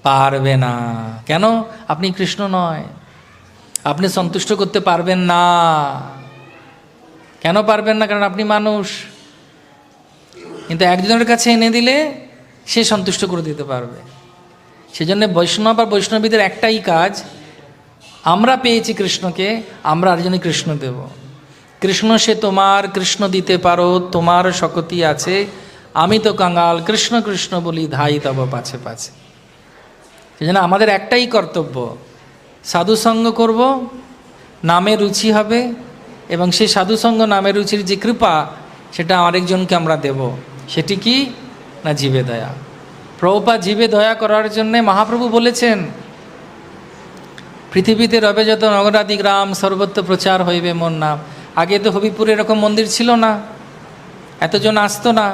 পারবে না। কেন? আপনি কৃষ্ণ নয়, আপনি সন্তুষ্ট করতে পারবেন না। কেন পারবেন না? কারণ আপনি মানুষ। কিন্তু একজনের কাছে এনে দিলে সে সন্তুষ্ট করে দিতে পারবে। সেজন্য বৈষ্ণব আর বৈষ্ণবীদের একটাই কাজ, আমরা পেয়েছি কৃষ্ণকে, আমরা আরেকজনকে কৃষ্ণ দেব। কৃষ্ণ সে তোমার, কৃষ্ণ দিতে পারো, তোমার শক্তি আছে, আমি তো কাঙাল, কৃষ্ণ কৃষ্ণ বলি ধাই তব পাছে পাছে। সেজন্য আমাদের একটাই কর্তব্য, সাধুসঙ্গ করব, নামে রুচি হবে, এবং সেই সাধুসঙ্গ নামে রুচির যে কৃপা, সেটা আরেকজনকে আমরা দেব। সেটি কি না? জীবে দয়া। প্রভুপাদ জীবে দয়া করার জন্যে মহাপ্রভু বলেছেন, পৃথিবীতে রবে যত নগরাদি গ্রাম, সর্বত্র প্রচার হইবে মোর নাম। আগে তো হবিপুরে এরকম মন্দির ছিল না, এতজন আসতো না,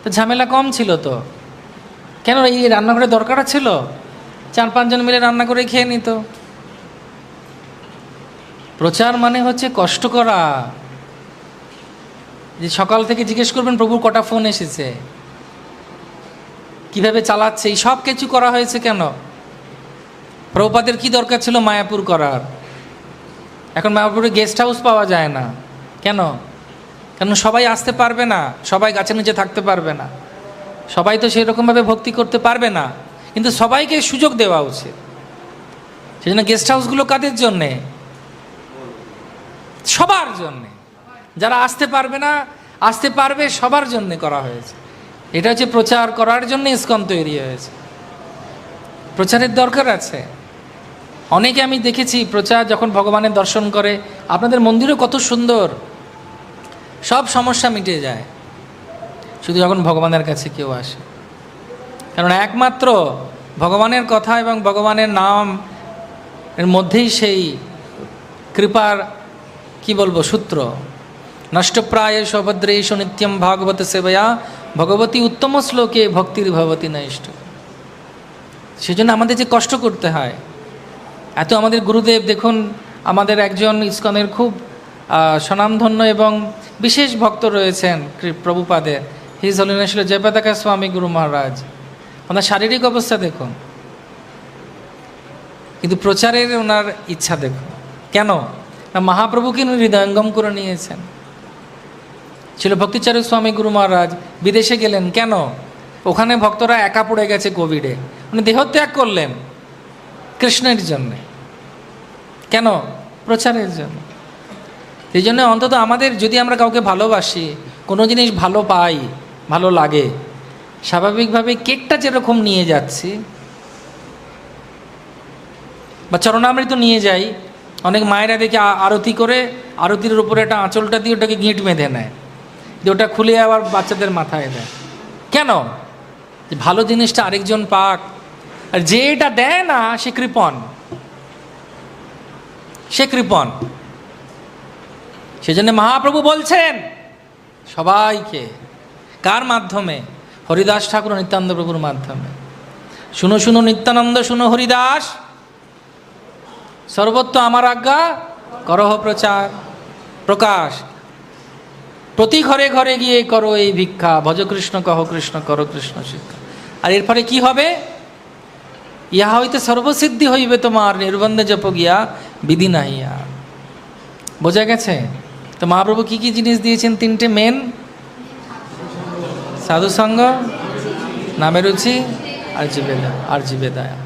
তো ঝামেলা কম ছিল। তো কেন এই রান্নাঘরের দরকার ছিল? 4-5 জন মিলে রান্না করে খেয়ে নিত। প্রচার মানে হচ্ছে কষ্ট করা। যে সকাল থেকে জিজ্ঞেস করবেন প্রভুর কটা ফোন এসেছে, কিভাবে চালাচ্ছে, এই সব কিছু করা হয়েছে কেন? প্রভুপাদের কি দরকার ছিল মায়াপুর করার? এখন মায়াপুরে গেস্ট হাউস পাওয়া যায় না। কেন? কারণ সবাই আসতে পারবে না, সবাই গাছের নিচে থাকতে পারবে না, সবাই তো সেই রকমভাবে ভক্তি করতে পারবে না। কিন্তু সবাইকে সুযোগ দেওয়া উচিত। সেই জন্য গেস্ট হাউসগুলো কাদের জন্যে? সবার জন্যে। যারা আসতে পারবে না, আসতে পারবে, সবার জন্যে করা হয়েছে। এটা হচ্ছে প্রচার করার জন্য ইস্কন তৈরি হয়েছে। প্রচারের দরকার আছে। অনেকে আমি দেখেছি প্রচার যখন ভগবানের দর্শন করে, আপনাদের মন্দিরও কত সুন্দর, সব সমস্যা মিটে যায় শুধু যখন ভগবানের কাছে কেউ আসে। কারণ একমাত্র ভগবানের কথা এবং ভগবানের নাম এর মধ্যেই সেই কৃপার কি বলবো সূত্র। নষ্টপ্রায় সভদ্রেশ নিত্যম ভাগবত সেবয়া ভগবতী উত্তম শ্লোকে ভক্তির ভবতী নৈষ্ঠ। সেজন্য আমাদের যে কষ্ট করতে হয় এত। আমাদের গুরুদেব দেখুন, আমাদের একজন ইস্কনের খুব স্বনামধন্য এবং বিশেষ ভক্ত রয়েছেন প্রভুপাদের, হিজ হলিনেস জয়পতাকা স্বামী গুরু মহারাজ। ওনার শারীরিক অবস্থা দেখুন, কিন্তু প্রচারের ওনার ইচ্ছা দেখুন। কেন না? মহাপ্রভুকে উনি হৃদয়ঙ্গম করে নিয়েছেন। ছিল ভক্তিচারক স্বামী গুরু মহারাজ বিদেশে গেলেন কেন? ওখানে ভক্তরা একা পড়ে গেছে কোভিডে, উনি দেহত্যাগ করলেন কৃষ্ণের জন্যে। কেন? প্রচারের জন্য। এই জন্য অন্তত আমাদের, যদি আমরা কাউকে ভালোবাসি, কোনো জিনিস ভালো পাই, ভালো লাগে, স্বাভাবিকভাবে কেকটা যেরকম নিয়ে যাচ্ছি বা চরণামৃত নিয়ে যাই, অনেক মায়েরা দেখে আরতি করে, আরতির উপরে একটা আঁচলটা দিয়ে ওটাকে গিঁট বেঁধে নেয়, দিয়ে ওটা খুলে আবার বাচ্চাদের মাথায় দেয়। কেন? ভালো জিনিসটা আরেকজন পাক। আর যে এটা দেয় না সে কৃপণ, সে কৃপণ। সেজন্য মহাপ্রভু বলছেন সবাইকে, কার মাধ্যমে? হরিদাস ঠাকুর নিত্যানন্দ প্রভুর মাধ্যমে। শুনো শুনো নিত্যানন্দ, শুনো হরিদাস, সর্বত্র আমার আজ্ঞা করহ প্রচার প্রকাশ, প্রতি ঘরে ঘরে গিয়ে করো এই ভিক্ষা, ভজ কৃষ্ণ কহ কৃষ্ণ করো কৃষ্ণ শিক্ষা। আর এর ফলে কি হবে? ইহা হইতে সর্বসিদ্ধি হইবে তোমার, নির্বন্ধে জপ গিয়া বিধি নাহিয়া। বোঝা গেছে? তো মহাপ্রভু কি কি জিনিস দিয়েছেন? তিনটে মেন: সাধুসঙ্গ, নামে রুচি, আর জীবে দয়া।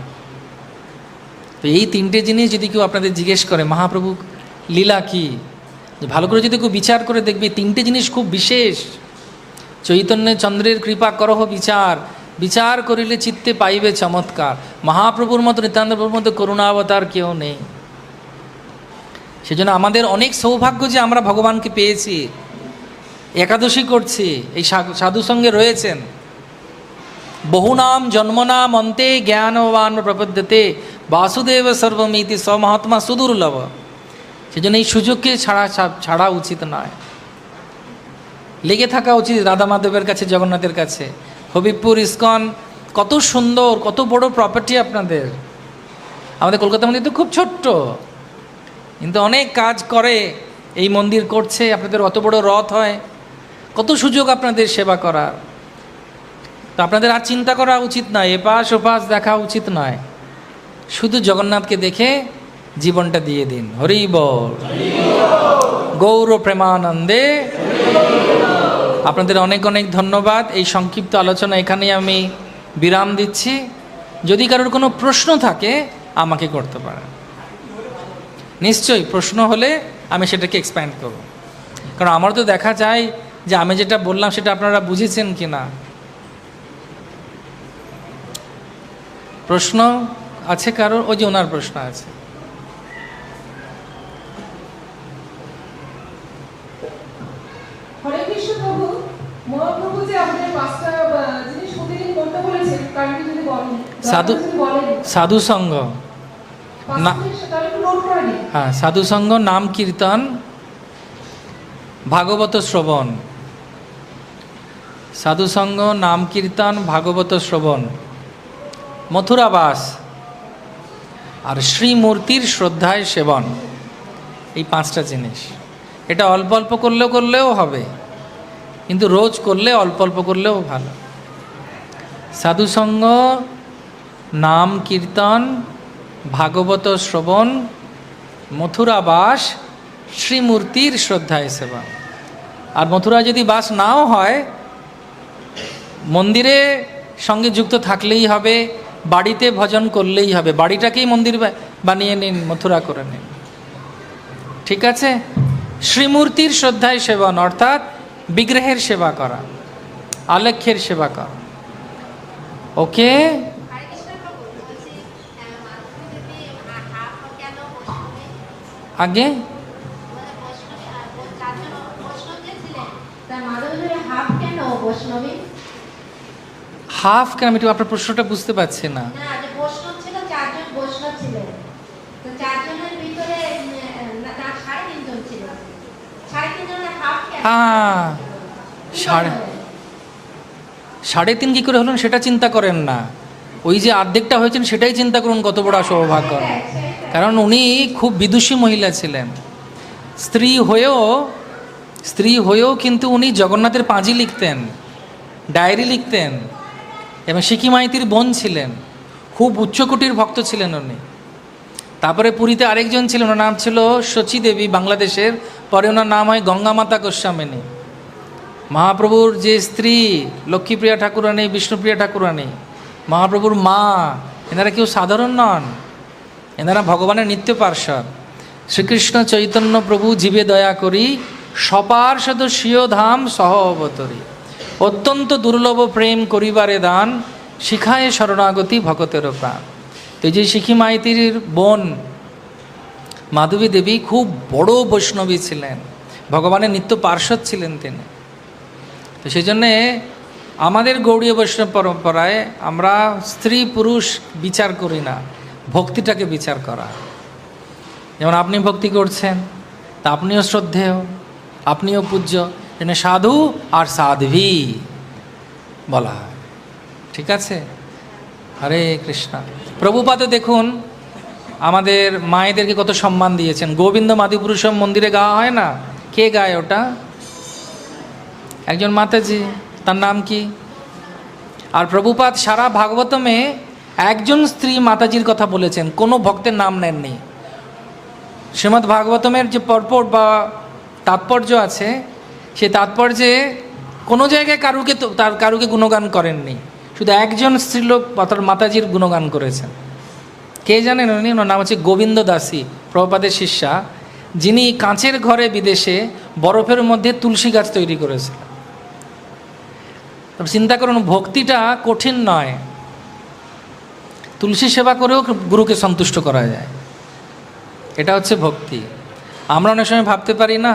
তো এই তিনটে জিনিস যদি কেউ আপনাদের জিজ্ঞেস করে মহাপ্রভু লীলা কি, ভালো করে যদি কেউ বিচার করে দেখবে তিনটে জিনিস খুব বিশেষ। চৈতন্য চন্দ্রের কৃপা করহ বিচার, বিচার করিলে চিত্তে পাইবে চমৎকার। মহাপ্রভুর মতো, নিত্যানন্দ প্রভুর মতো করুণাবতার কেউ নেই। সেজন্য আমাদের অনেক সৌভাগ্য যে আমরা ভগবানকে পেয়েছি, একাদশী করছি, এই সাধুসঙ্গে রয়েছেন। বহুনাম জন্মনাম অন্তে জ্ঞানবান প্রপদ্যতে বাসুদেব সর্বমিতি স্বমহাত্মা সুদুর্লভ। সেজন্য এই সুযোগকে ছাড়া উচিত নয়, লেগে থাকা উচিত রাধা মাধবের কাছে, জগন্নাথের কাছে। হবিবপুর ইস্কন কত সুন্দর, কত বড় প্রপার্টি আপনাদের। আমাদের কলকাতার মন্দির তো খুব ছোট্ট, কিন্তু অনেক কাজ করে এই মন্দির করছে। আপনাদের অত বড় রথ হয়, কত সুযোগ আপনাদের সেবা করার। তো আপনাদের আর চিন্তা করা উচিত নয়, এপাশ ওপাশ দেখা উচিত নয়, শুধু জগন্নাথকে দেখে জীবনটা দিয়ে দিন। হরি বল, গৌর প্রেমানন্দে। আপনাদের অনেক অনেক ধন্যবাদ। এই সংক্ষিপ্ত আলোচনা এখানেই আমি বিরাম দিচ্ছি। যদি কারোর কোনো প্রশ্ন থাকে আমাকে করতে পারেন, নিশ্চয়ই প্রশ্ন হলে আমি সেটাকে এক্সপ্যান্ড করব। কারণ আমার তো দেখা যায় যে আমি যেটা বললাম সেটা আপনারা বুঝেছেন কি না। প্রশ্ন আছে কারোর? ওই যে ওনার প্রশ্ন আছে। হরে কৃষ্ণ প্রভু, মহাপ্রভু যে আমাদের পাঁচটা জিনিস প্রতিদিন করতে বলেছেন, কারণ যদি বলেন সাধু সঙ্গ, হ্যাঁ, সাধু সঙ্গ, নাম কীর্তন, ভাগবত শ্রবণ। সাধু সঙ্গ, নাম কীর্তন, ভাগবত শ্রবণ, মথুরাবাস আর শ্রীমূর্তির শ্রদ্ধায় সেবন। এই পাঁচটা জিনিস, এটা অল্প অল্প করলেও হবে, কিন্তু রোজ করলে অল্প অল্প করলেও ভালো। সাধুসঙ্গ, নাম কীর্তন, ভাগবত শ্রবণ, মথুরাবাস, শ্রীমূর্তির শ্রদ্ধায় সেবা। আর মথুরা যদি বাস নাও হয়, মন্দিরে সঙ্গে যুক্ত থাকলেই হবে, বাড়িতে ভজন করলেই হবে। বাড়িটাকেই মন্দির বানিয়ে নিন, মথুরা করে নিন, ঠিক আছে? শ্রীমূর্তির শ্রদ্ধায় সেবন অর্থাৎ বিগ্রহের সেবা করা, আলেখ্যের সেবা করা। ওকে, আগে হাফ কেন? আমি আপনার প্রশ্নটা বুঝতে পারছি না। সাড়ে তিন কি করে হলেন সেটা চিন্তা করেন না, ওই যে অর্ধেকটা হয়েছেন সেটাই চিন্তা করুন, কত বড় সৌভাগ্য। কারণ উনি খুব বিদুষী মহিলা ছিলেন, স্ত্রী হয়েও কিন্তু উনি জগন্নাথের পাঁজি লিখতেন, ডায়েরি লিখতেন, এবং সিকি মাইতির বোন ছিলেন, খুব উচ্চকোটির ভক্ত ছিলেন উনি। তারপরে পুরীতে আরেকজন ছিলেন, ওনার নাম ছিল শচী দেবী, বাংলাদেশের। পরে ওনার নাম হয় গঙ্গামাতা গোস্বামিনী। মহাপ্রভুর যে স্ত্রী লক্ষ্মীপ্রিয়া ঠাকুরানী, বিষ্ণুপ্রিয়া ঠাকুরানী, মহাপ্রভুর মা, এনারা কেউ সাধারণ নন, এনারা ভগবানের নিত্য পার্ষদ। শ্রীকৃষ্ণ চৈতন্য প্রভু জীবে দয়া করি, সপার্ষদ স্বীয় ধাম সহ অবতরী, অত্যন্ত দুর্লভ প্রেম করিবারে দান, শিখায় শরণাগতি ভকতের প্রাণ। তো এই যে শিখি মাইতির বোন মাধবী দেবী খুব বড় বৈষ্ণবী ছিলেন, ভগবানের নিত্য পার্ষদ ছিলেন তিনি। তো সেই জন্যে আমাদের গৌড়ীয় বৈষ্ণব পরম্পরায় আমরা স্ত্রী পুরুষ বিচার করি না, ভক্তিটাকে বিচার করা। যেমন আপনি ভক্তি করছেন, তা আপনিও শ্রদ্ধেয়, আপনিও পূজ্য, যেন সাধু আর সাধ্বী বলা হয়, ঠিক আছে? হরে কৃষ্ণ। প্রভুপাদ দেখুন, আমাদের মায়েদেরকে কত সম্মান দিয়েছেন। গোবিন্দ মাদিপুরুষম মন্দিরে গাওয়া হয় না? কে গায় ওটা? একজন মাতাজি, তার নাম কি? আর প্রভুপাদ সারা ভাগবতমে একজন স্ত্রী মাতাজির কথা বলেছেন, কোনো ভক্তের নাম নেননি। শ্রীমদ্ ভাগবতমের যে পরপর বা তাৎপর্য আছে, সেই তাৎপর্যে কোনো জায়গায় কারুকে গুণগান করেননি, শুধু একজন স্ত্রীলোক তার মাতাজির গুণগান করেছেন। কে জানেন উনি? ওনার নাম হচ্ছে গোবিন্দ দাসী, প্রভুপাদের শিষ্যা, যিনি কাঁচের ঘরে বিদেশে বরফের মধ্যে তুলসী গাছ তৈরি করেছিলেন। তবে চিন্তা করুন, ভক্তিটা কঠিন নয়, তুলসী সেবা করেও গুরুকে সন্তুষ্ট করা যায়। এটা হচ্ছে ভক্তি। আমরা অনেক সময় ভাবতে পারি না,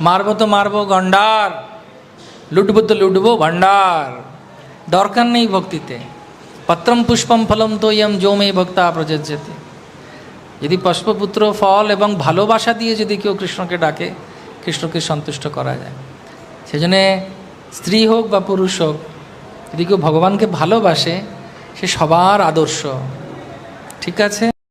মারবো তো মারবো গন্ডার, লুটবো তো লুটবো ভান্ডার। দরকার নেই ভক্তিতে। পত্রম পুষ্পম ফলম তো ইয়ম যৌমে ভক্তা প্রযোজ্যতে। যদি পুষ্পপুত্র ফল এবং ভালোবাসা দিয়ে যদি কেউ কৃষ্ণকে ডাকে, কৃষ্ণকে সন্তুষ্ট করা যায়। সেজন্যে স্ত্রী হোক বা পুরুষ হোক, যদি কেউ ভগবানকে ভালোবাসে, সে সবার আদর্শ। ঠিক আছে।